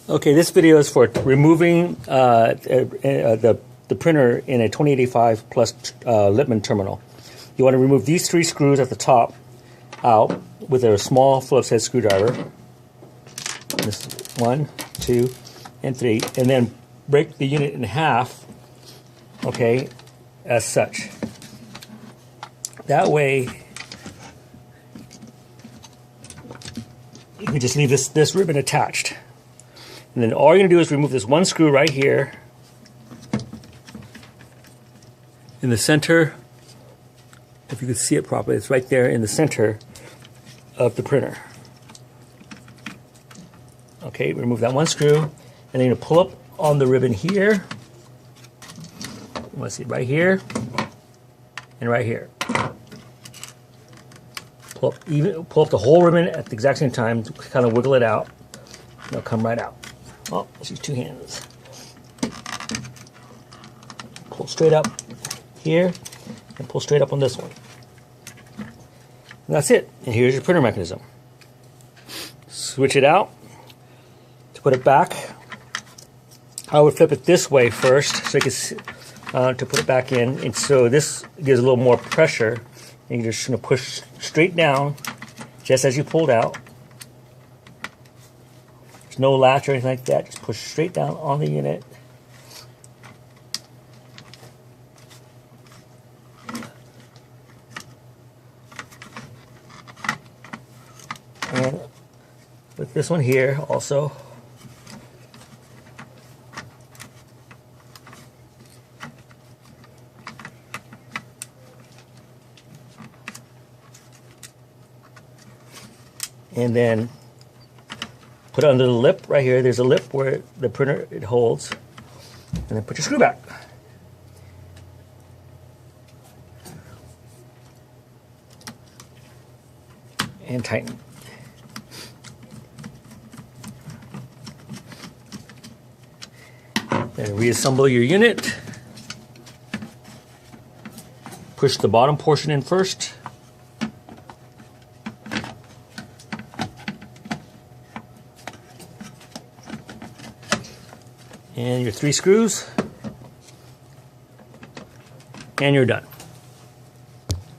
Okay, this video is for removing the printer in a 2085 plus Lipman terminal. You want to remove these three screws at the top out with a small Phillips head screwdriver. This is 1, 2, and 3, and then break the unit in half, okay, as such. That way, you can just leave this ribbon attached. And then all you're going to do is remove this one screw right here in the center. If you can see it properly, it's right there in the center of the printer. Okay, remove that one screw, and then you're going to pull up on the ribbon here. You want to see it right here and right here. Pull up the whole ribbon at the exact same time to kind of wiggle it out. It'll come right out. Oh, let's use two hands. Pull straight up here and pull straight up on this one. And that's it. And here's your printer mechanism. Switch it out. To put it back, I would flip it this way first so you can see, to put it back in. And so this gives a little more pressure. And you're just going to push straight down just as you pulled out. There's no latch or anything like that. Just push straight down on the unit. And with this one here also. And then put it under the lip right here. There's a lip where the printer it holds. And then put your screw back. And tighten. Then reassemble your unit. Push the bottom portion in first. And your 3 screws, and you're done.